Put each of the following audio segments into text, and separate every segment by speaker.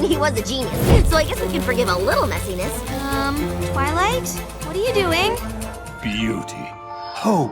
Speaker 1: mean, he was a genius, so I guess we can forgive a little messiness.
Speaker 2: Twilight? What are you doing?
Speaker 3: Beauty, hope,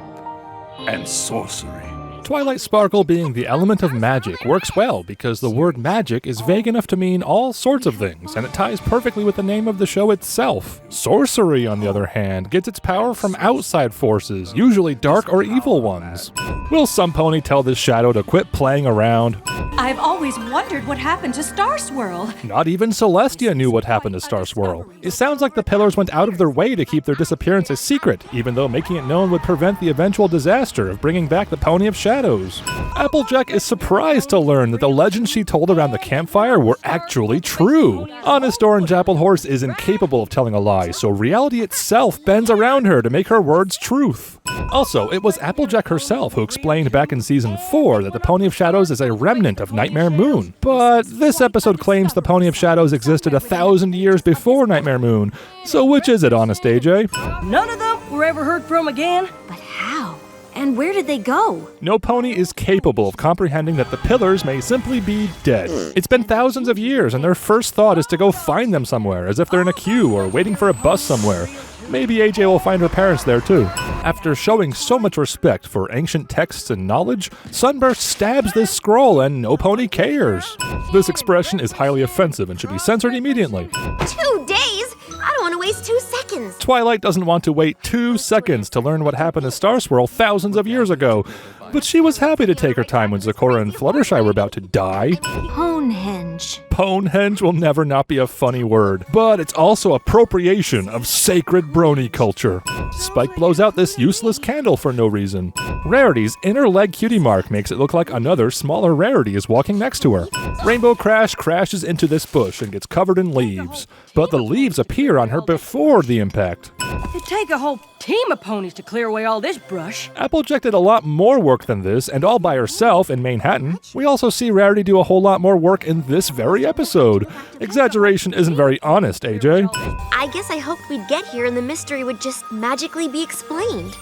Speaker 3: and sorcery.
Speaker 4: Twilight Sparkle being the element of magic works well because the word magic is vague enough to mean all sorts of things, and it ties perfectly with the name of the show itself. Sorcery, on the other hand, gets its power from outside forces, usually dark or evil ones. Will some pony tell this shadow to quit playing around?
Speaker 5: I've always wondered what happened to Star Swirl.
Speaker 4: Not even Celestia knew what happened to Star Swirl. It sounds like the Pillars went out of their way to keep their disappearance a secret, even though making it known would prevent the eventual disaster of bringing back the Pony of Shadows. Applejack is surprised to learn that the legends she told around the campfire were actually true. Honest Orange Apple Horse is incapable of telling a lie, so reality itself bends around her to make her words truth. Also, it was Applejack herself who explained back in Season 4 that the Pony of Shadows is a remnant of Nightmare Moon. But this episode claims the Pony of Shadows existed 1,000 years before Nightmare Moon. So which is it, Honest AJ?
Speaker 6: None of them were ever heard from again.
Speaker 2: But how? And where did they go?
Speaker 4: No pony is capable of comprehending that the Pillars may simply be dead. It's been thousands of years, and their first thought is to go find them somewhere, as if they're in a queue or waiting for a bus somewhere. Maybe AJ will find her parents there too. After showing so much respect for ancient texts and knowledge, Sunburst stabs this scroll and no pony cares. This expression is highly offensive and should be censored immediately.
Speaker 1: 2 days? I don't want to waste 2 seconds.
Speaker 4: Twilight doesn't want to wait 2 seconds to learn what happened to Star Swirl thousands of years ago, but she was happy to take her time when Zecora and Fluttershy were about to die.
Speaker 2: Ponehenge.
Speaker 4: Ponehenge will never not be a funny word, but it's also appropriation of sacred brony culture. Spike blows out this useless candle for no reason. Rarity's inner leg cutie mark makes it look like another smaller Rarity is walking next to her. Rainbow Crash crashes into this bush and gets covered in leaves, but the leaves appear on her before the impact.
Speaker 6: It'd take a whole team of ponies to clear away all this brush.
Speaker 4: Applejack did a lot more work than this, and all by herself in Manhattan. We also see Rarity do a whole lot more work in this very episode. Exaggeration isn't very honest, AJ.
Speaker 1: I guess I hoped we'd get here and the mystery would just magically be explained.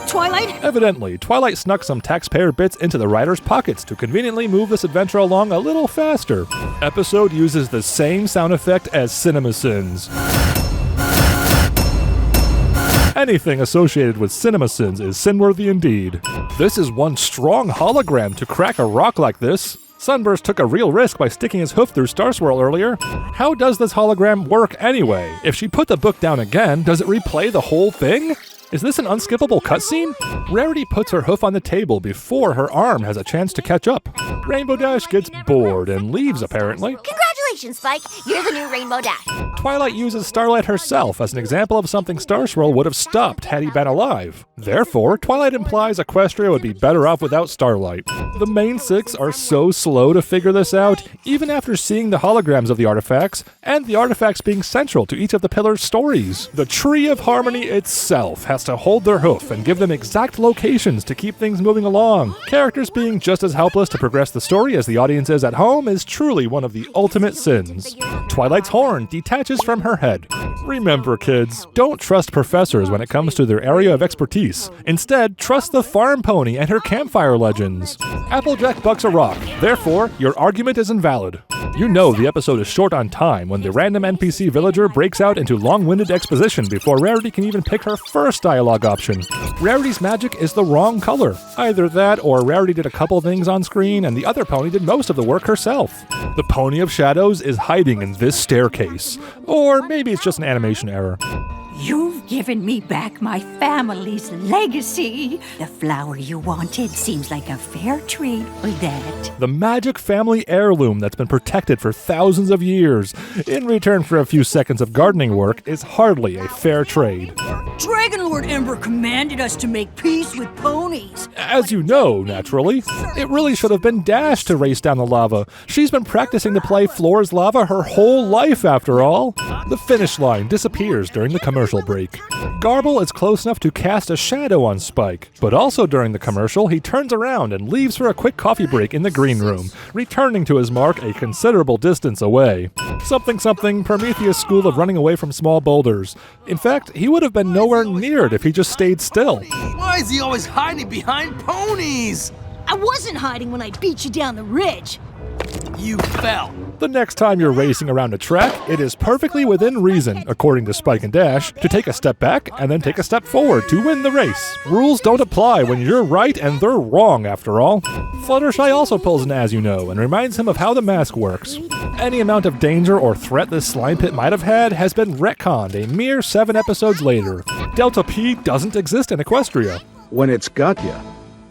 Speaker 6: Twilight?
Speaker 4: Evidently, Twilight snuck some taxpayer bits into the writer's pockets to conveniently move this adventure along a little faster. Episode uses the same sound effect as Cinemare Sins. Anything associated with Cinemare Sins is sin-worthy indeed. This is one strong hologram to crack a rock like this. Sunburst took a real risk by sticking his hoof through Star Swirl earlier. How does this hologram work anyway? If she put the book down again, does it replay the whole thing? Is this an unskippable cutscene? Rarity puts her hoof on the table before her arm has a chance to catch up. Rainbow Dash gets bored and leaves, apparently.
Speaker 1: Congratulations, Spike. You're the new Rainbow Dash.
Speaker 4: Twilight uses Starlight herself as an example of something Star Swirl would have stopped had he been alive. Therefore, Twilight implies Equestria would be better off without Starlight. The main six are so slow to figure this out, even after seeing the holograms of the artifacts, and the artifacts being central to each of the Pillars' stories. The Tree of Harmony itself has to hold their hoof and give them exact locations to keep things moving along. Characters being just as helpless to progress the story as the audience is at home is truly one of the ultimate sins. Twilight's horn detaches from her head. Remember, kids, don't trust professors when it comes to their area of expertise. Instead, trust the farm pony and her campfire legends. Applejack bucks a rock, therefore, your argument is invalid. You know the episode is short on time when the random NPC villager breaks out into long-winded exposition before Rarity can even pick her first dialogue option. Rarity's magic is the wrong color. Either that, or Rarity did a couple things on screen and the other pony did most of the work herself. The Pony of Shadows is hiding in this staircase. Or maybe it's just an animation error.
Speaker 5: You've given me back my family's legacy. The flower you wanted seems like a fair trade for that.
Speaker 4: The magic family heirloom that's been protected for thousands of years, in return for a few seconds of gardening work, is hardly a fair trade.
Speaker 6: Dragon Lord Ember commanded us to make peace with ponies.
Speaker 4: As you know, naturally, it really should have been Dash to race down the lava. She's been practicing to play Floor's Lava her whole life, after all. The finish line disappears during the commercial break. Garble is close enough to cast a shadow on Spike, but also during the commercial, he turns around and leaves for a quick coffee break in the green room, returning to his mark a considerable distance away. Something Prometheus' school of running away from small boulders. In fact, he would have been nowhere near it if he just stayed still.
Speaker 3: Why is he always hiding behind ponies?
Speaker 6: I wasn't hiding when I beat you down the ridge.
Speaker 3: You fell.
Speaker 4: The next time you're racing around a track, it is perfectly within reason, according to Spike and Dash, to take a step back and then take a step forward to win the race. Rules don't apply when you're right and they're wrong, after all. Fluttershy also pulls an as you know and reminds him of how the mask works. Any amount of danger or threat this slime pit might have had has been retconned a mere 7 episodes later. Delta P doesn't exist in Equestria.
Speaker 7: When it's got ya,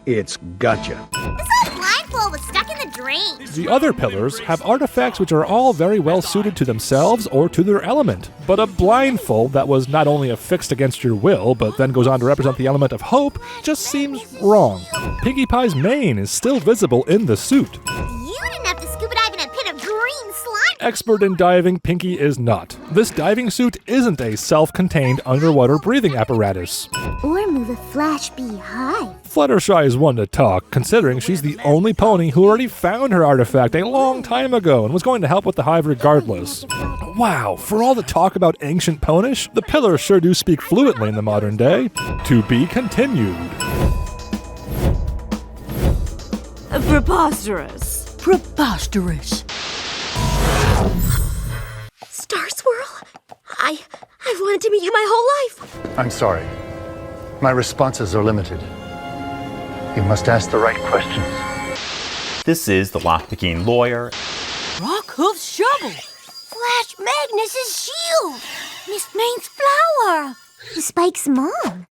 Speaker 7: it's gotcha.
Speaker 1: This old blindfold was stuck in the drain.
Speaker 4: The other pillars have artifacts which are all very well suited to themselves or to their element, but a blindfold that was not only affixed against your will, but then goes on to represent the element of hope, just seems wrong. Pinkie Pie's mane is still visible in the suit.
Speaker 1: You didn't have to scuba dive in a pit of green slime.
Speaker 4: Expert in diving, Pinkie is not. This diving suit isn't a self-contained underwater breathing apparatus.
Speaker 1: Or move a flash beehive.
Speaker 4: Fluttershy is one to talk, considering she's the only pony who already found her artifact a long time ago and was going to help with the hive regardless. Wow, for all the talk about ancient Ponish, the pillars sure do speak fluently in the modern day. To be continued.
Speaker 6: Preposterous. Preposterous.
Speaker 1: Star Swirl? I've wanted to meet you my whole life.
Speaker 8: I'm sorry. My responses are limited. You must ask the right questions.
Speaker 9: This is the lockpicking lawyer.
Speaker 6: Rockhoof shovel.
Speaker 1: Flash Magnus's shield. Miss Maine's flower. Spike's mom.